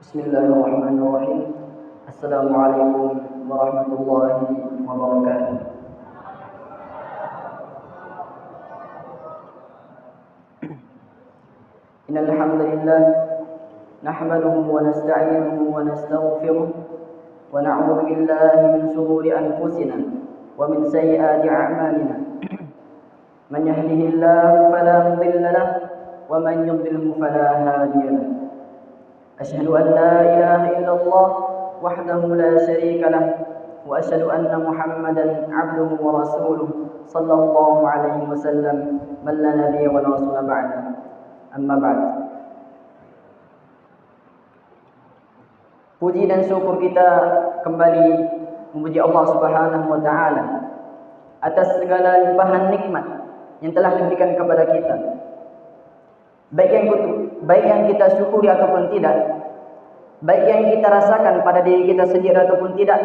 Bismillahirrahmanirrahim. Assalamualaikum warahmatullahi wabarakatuh. Innal hamdalillah nahmaduhu wa nasta'inuhu wa nastaghfiruh wa na'udzu billahi min shururi anfusina wa min sayyiati a'malina. Man yahdihillahu fala mudilla lahu wa man yudlilhu fala hadiya lahu. أشهد أن لا إله إلا الله وحده لا شريك له وأشهد أن محمدا عبده ورسوله صلى الله عليه وسلم من لا نبي ولا رسول بعده أما بعد. Puji dan syukur kita kembali memuji Allah Subhanahu wa taala atas segala limpahan nikmat yang telah diberikan kepada kita. Baik yang kita syukuri ataupun tidak, baik yang kita rasakan pada diri kita sendiri ataupun tidak,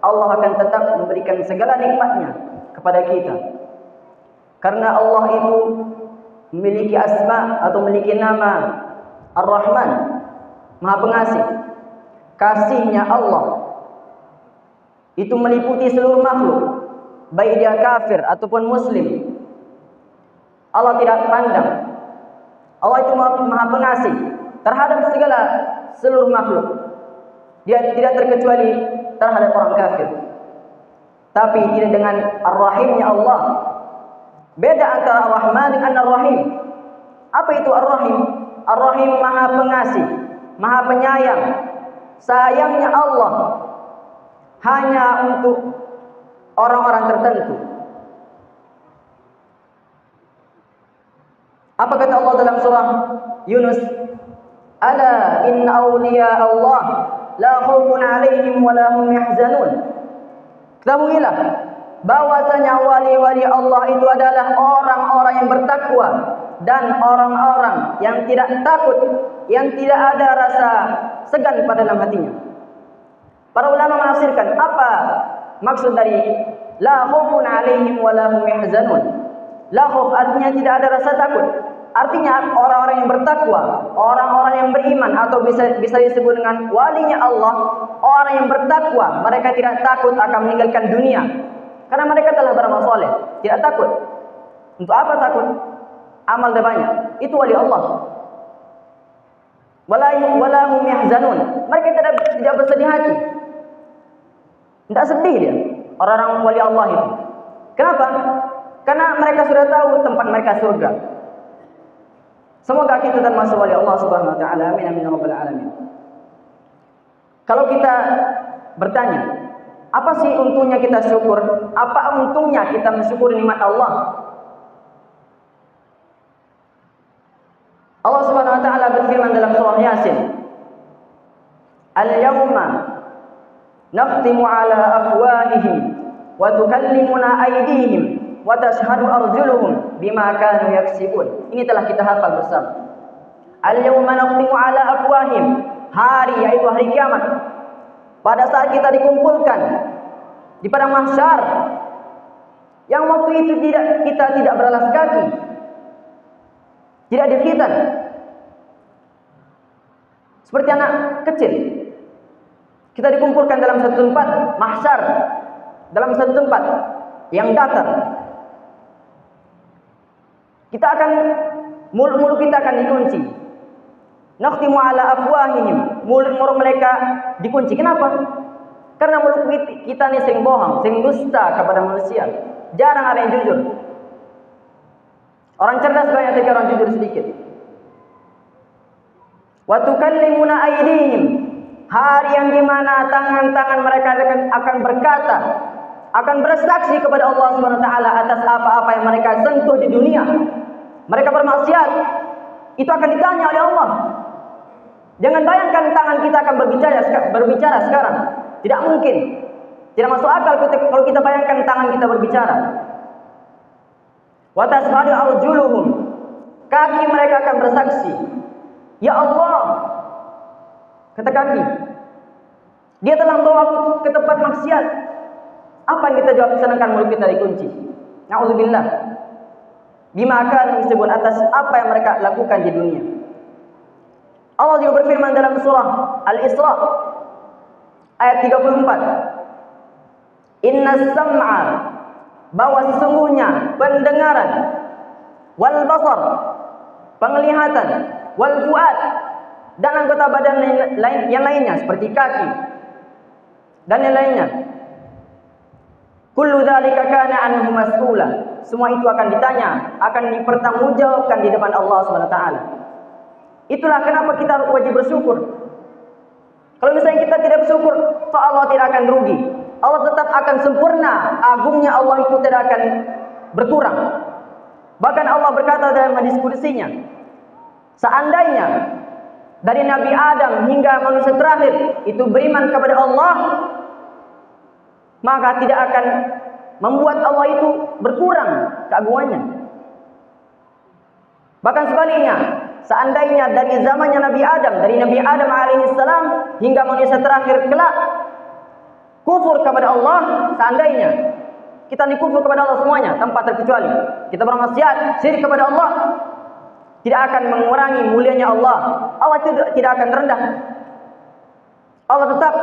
Allah akan tetap memberikan segala nikmatnya kepada kita. Karena Allah itu memiliki asma atau memiliki nama Ar-Rahman, Maha Pengasih. Kasihnya Allah itu meliputi seluruh makhluk, baik dia kafir ataupun muslim. Allah tidak pandang. Allah itu Maha Pengasih terhadap seluruh makhluk. Dia tidak terkecuali terhadap orang kafir. Tapi tidak dengan Ar-Rahimnya Allah. Beda antara Ar-Rahman dengan Ar-Rahim. Apa itu Ar-Rahim? Ar-Rahim Maha Pengasih, Maha Penyayang. Sayangnya Allah hanya untuk orang-orang tertentu. Apa kata Allah dalam surah Yunus? Ala inna awliya Allah la khaufun alaihim wa la hum yahzanun. Ketahuilah bahwasanya wali-wali Allah itu adalah orang-orang yang bertakwa dan orang-orang yang tidak takut, yang tidak ada rasa segan pada dalam hatinya. Para ulama menafsirkan apa maksud dari la khaufun alaihim wa la hum yahzanun. La khauf artinya tidak ada rasa takut. Artinya orang-orang yang bertakwa, orang-orang yang beriman atau bisa disebut dengan walinya Allah, orang yang bertakwa, mereka tidak takut akan meninggalkan dunia. Karena mereka telah beramal soleh, tidak takut. Untuk apa takut? Amal dah banyak. Itu wali Allah. Wala hum yahzanun. Mereka tidak bersedih hati. Tidak sedih dia, orang-orang wali Allah itu. Kenapa? Karena mereka sudah tahu tempat mereka surga. Semoga kita termasuk wali Allah Subhanahu wa taala. Amin amin ya rabbal alamin. Kalau kita bertanya, apa sih untungnya kita syukur? Apa untungnya kita mensyukuri nikmat Allah? Allah Subhanahu wa taala berfirman dalam surah Yasin, "Al-yawma nakhtimu ala afwahihim wa tukallimuna aydihim wa tashhadu arjuluhum bima kanu yaksibun." Ini telah kita hafal bersama. Al-yawma nakhtimu ala afwahim, hari yaitu hari kiamat. Pada saat kita dikumpulkan di padang mahsyar, yang waktu itu kita tidak beralas kaki, tidak difitnah, seperti anak kecil. Kita dikumpulkan dalam satu tempat mahsyar, dalam satu tempat yang datar. Mulut kita akan dikunci. Nakhtimu ala afwahihim, mulut mereka dikunci. Kenapa? Karena mulut kita ini sering bohong, sering dusta kepada manusia. Jarang ada yang jujur. Orang cerdas banyak, tapi orang jujur sedikit. Wa tukallimuna aydihim, hari yang dimana tangan-tangan mereka akan berkata, akan bersaksi kepada Allah Subhanahu wa taala atas apa-apa yang mereka sentuh di dunia. Mereka bermaksiat, itu akan ditanya oleh Allah. Jangan bayangkan tangan kita akan berbicara sekarang. Tidak mungkin. Tidak masuk akal kalau kita bayangkan tangan kita berbicara. Wa tashhadu arjuluhum, kaki mereka akan bersaksi. Ya Allah, kata kaki, dia telah membawa aku ke tempat maksiat. Apa yang kita jawab? Sedangkan mulut kita dikunci. Na'udzubillah. Bima kanu disebut atas apa yang mereka lakukan di dunia. Allah juga berfirman dalam surah Al-Isra ayat 34. Inna sam'a, bahwa sesungguhnya pendengaran, wal basar, penglihatan, wal fuad, dan anggota badan yang lainnya seperti kaki dan yang lainnya. Kullu dzalika kana anhu mas'ula. Semua itu akan ditanya, akan dipertanggungjawabkan di depan Allah Subhanahu wa taala. Itulah kenapa kita wajib bersyukur. Kalau misalnya kita tidak bersyukur, toh Allah tidak akan rugi. Allah tetap akan sempurna. Agungnya Allah itu tidak akan berkurang. Bahkan Allah berkata dalam hadis kudusinya, seandainya dari Nabi Adam hingga manusia terakhir itu beriman kepada Allah, maka tidak akan membuat Allah itu berkurang keagungannya. Bahkan sebaliknya, seandainya dari zamannya Nabi Adam, dari Nabi Adam alaihissalam hingga manusia terakhir kelak kufur kepada Allah, seandainya kita kufur kepada Allah semuanya tanpa terkecuali, kita bermaksiat, syirik kepada Allah, tidak akan mengurangi mulianya Allah. Allah tidak akan rendah. Allah tetap.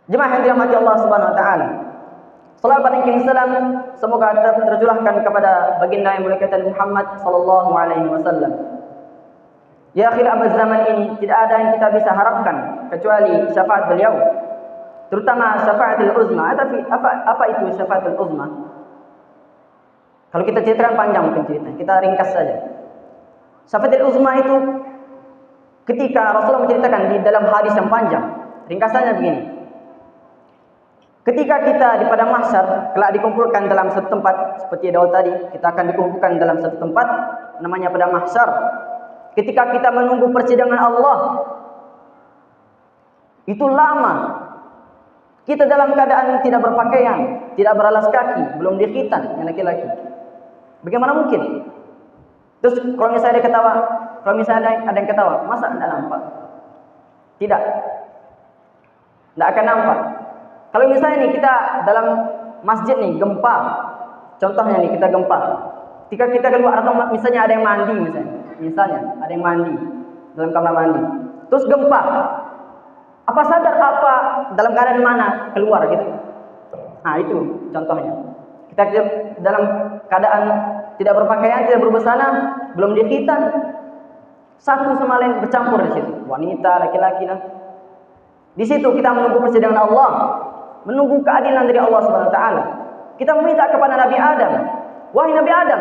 Jemaah yang dirahmati Allah Subhanahu wa taala. Salawat dan salam semoga tercurahkan kepada baginda yang mulia kita Muhammad sallallahu alaihi wasallam. Ya akhir abad zaman ini tidak ada yang kita bisa harapkan kecuali syafaat beliau. Terutama syafaatul uzma. Apa itu syafaatul uzma? Kalau kita ceritakan panjang mungkin cerita, kita ringkas saja. Syafaatul uzma itu ketika Rasulullah menceritakan di dalam hadis yang panjang. Ringkasannya begini. Ketika kita di padang mahsyar kelak dikumpulkan dalam satu tempat seperti awal tadi, kita akan dikumpulkan dalam satu tempat namanya padang mahsyar. Ketika kita menunggu persidangan Allah, itu lama. Kita dalam keadaan tidak berpakaian, tidak beralas kaki, belum dikhitan yang laki-laki. Bagaimana mungkin? Terus kalau misalnya ada ketawa, kalau misalnya ada yang ketawa, masa tidak nampak? Tidak akan nampak. Kalau misalnya nih kita dalam masjid nih gempa, contohnya nih kita gempa, ketika kita keluar atau misalnya ada yang mandi misalnya ada yang mandi dalam kamar mandi, terus gempa, apa sadar apa dalam keadaan mana keluar gitu? Nah itu contohnya. Kita dalam keadaan tidak berpakaian, tidak berbusana, belum dikhitan, satu sama lain bercampur di situ, wanita, laki-laki lah. Di situ kita menunggu persidangan Allah, menunggu keadilan dari Allah Subhanahu wa taala. Kita meminta kepada Nabi Adam, wahai Nabi Adam,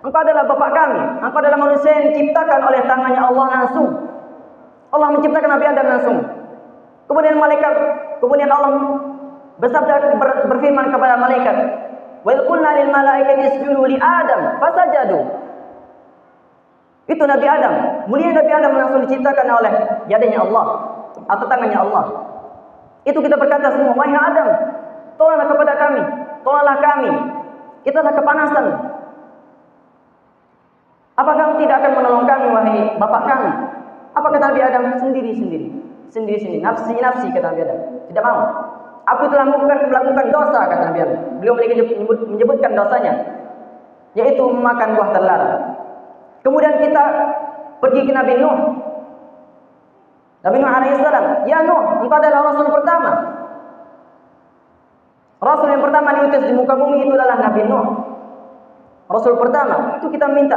engkau adalah bapak kami, engkau adalah manusia yang diciptakan oleh tangannya Allah langsung. Allah menciptakan Nabi Adam langsung. Kemudian Allah bersabda, berfirman kepada malaikat, wa idh qulna lil malaikati isjudu li Adam fasajadu. Itu Nabi Adam, mulia Nabi Adam langsung diciptakan oleh yadanya Allah atau tangannya Allah. Itu kita berkata semua, wahai Adam, tolonglah kepada kami, tolonglah kami, kita telah kepanasan. Apa kamu tidak akan menolong kami, wahai bapak kami? Apa kata Nabi Adam? Sendiri, nafsi, kata Nabi Adam. Tidak mau. Aku telah melakukan dosa, kata Nabi Adam. Beliau menyebutkan dosanya, yaitu memakan buah terlarang. Kemudian kita pergi ke Nabi Nuh. Nabi Nuh alaihissalam, ya Nuh, engkau adalah Rasul pertama. Rasul yang pertama diutus di muka bumi itu adalah Nabi Nuh. Rasul pertama, itu kita minta,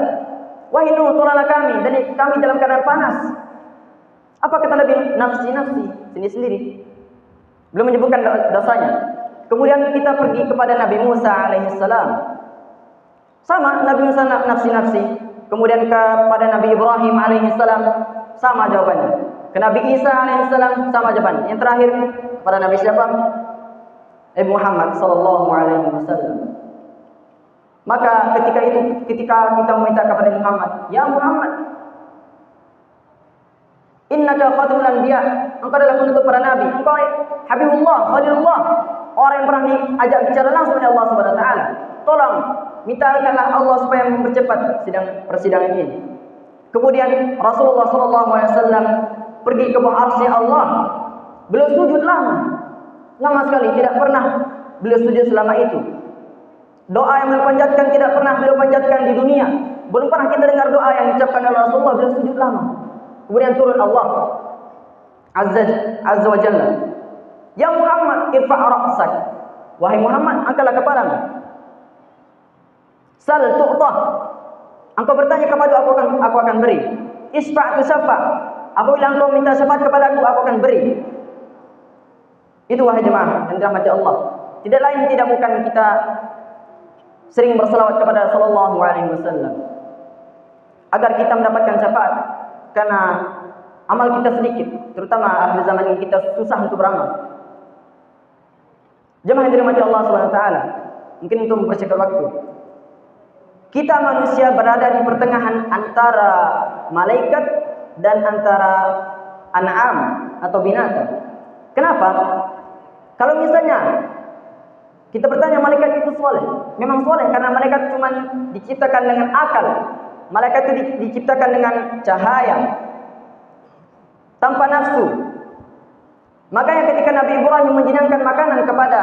wahai Nuh, tolonglah kami, dan kami dalam keadaan panas. Apa kata Nabi Nuh? Nafsi, sendiri. Belum menyebutkan dosanya. Kemudian kita pergi kepada Nabi Musa alaihissalam. Sama, Nabi Musa nafsi. Kemudian kepada Nabi Ibrahim alaihissalam, sama jawabannya. Ke Nabi Isa alaihissalam sama jawaban. Yang terakhir pada Nabi siapa? Muhammad sallallahu alaihi wasallam. Maka ketika kita meminta kepada Muhammad, ya Muhammad, innaka khatamul anbiya, engkau adalah penutup para nabi, engkau Habibullah, Khalilullah, orang yang pernah diajak bicara langsung oleh Allah Subhanahu wa taala. Tolong mintakanlah Allah supaya mempercepat persidangan ini. Kemudian Rasulullah sallallahu alaihi wasallam pergi ke bawah arsy Allah. Beliau sujud lama sekali, tidak pernah beliau sujud selama itu. Doa yang beliau panjatkan tidak pernah beliau panjatkan di dunia. Belum pernah kita dengar doa yang diucapkan oleh Rasulullah bila sujud lama. Kemudian turun Allah Azza wa Jalla. Ya Muhammad, irfa' ra'sak. Wahai Muhammad, angkatlah kepalamu. Sal tu'tah. Engkau bertanya kepada aku akan beri. Isfa' tusaffa'. Apabila engkau minta syafaat kepada aku akan beri. Itu wahai jemaah yang dirahmati Allah. Tidak lain tidak bukan kita sering berselawat kepada sallallahu alaihi wasallam agar kita mendapatkan syafaat, karena amal kita sedikit, terutama akhir zaman ini kita susah untuk beramal. Jemaah yang dirahmati Allah Subhanahu wa taala, mungkin untuk mempersingkat waktu, kita manusia berada di pertengahan antara malaikat dan antara an'am atau binatang. Kenapa? Kalau misalnya kita bertanya malaikat itu soleh, memang soleh karena malaikat cuma diciptakan dengan akal. Malaikat itu diciptakan dengan cahaya, tanpa nafsu. Makanya ketika Nabi Ibrahim menjinakkan makanan kepada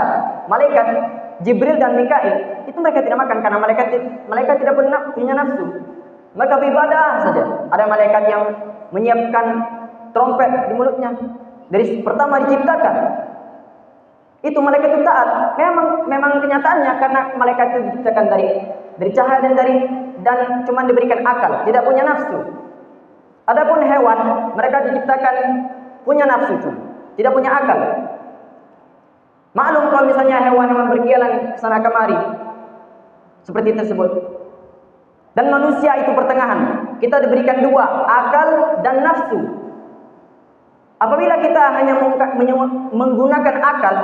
malaikat Jibril dan Mikail, itu mereka tidak makan karena malaikat tidak punya nafsu. Mereka beribadah saja. Ada malaikat yang menyiapkan trompet di mulutnya dari pertama diciptakan. Itu malaikat itu taat. Memang kenyataannya karena malaikat itu diciptakan dari cahaya dan cuma diberikan akal, tidak punya nafsu. Adapun hewan, mereka diciptakan punya nafsu, tidak punya akal. Maklum kalau misalnya hewan-hewan berkeliaran sana kemari seperti tersebut. Dan manusia itu pertengahan. Kita diberikan dua, akal dan nafsu. Apabila kita hanya menggunakan akal,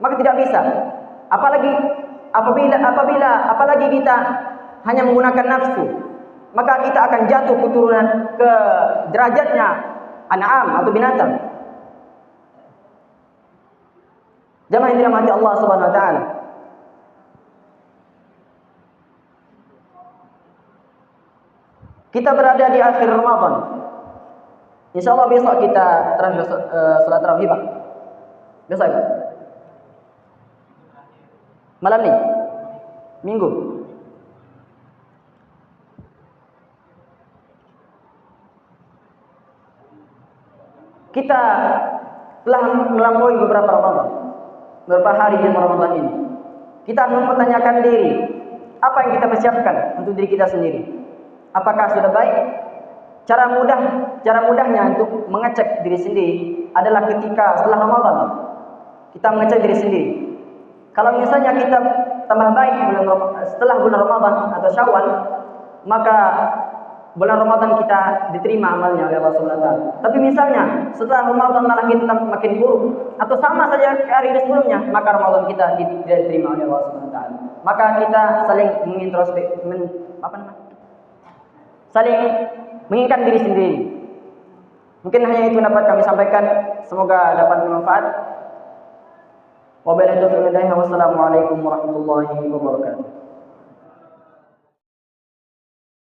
maka tidak bisa. Apalagi kita hanya menggunakan nafsu, maka kita akan jatuh keturunan ke derajatnya an'am atau binatang. Jemaah yang dirahmati Allah Subhanahu wa taala. Kita berada di akhir Ramadan. Insyaallah besok kita terakhir salat tarawih, Pak. Besok. Malam ni. Minggu. Kita telah melampaui beberapa Ramadan. Beberapa hari di Ramadan ini. Kita harus mempertanyakan diri, apa yang kita persiapkan untuk diri kita sendiri? Apakah sudah baik? Cara mudahnya untuk mengecek diri sendiri adalah ketika setelah Ramadan kita mengecek diri sendiri. Kalau misalnya kita tambah baik setelah bulan Ramadan atau Syawal, maka bulan Ramadan kita diterima amalnya oleh Allah Subhanahu wa taala. Tapi misalnya setelah Ramadan malah kita makin buruk atau sama saja hari sebelumnya, maka Ramadan kita tidak diterima oleh Allah Subhanahu wa taala. Maka kita saling saling mengingatkan diri sendiri. Mungkin hanya itu dapat kami sampaikan. Semoga dapat bermanfaat. Wabillahi taufiq wal hidayah. Wassalamualaikum warahmatullahi wabarakatuh.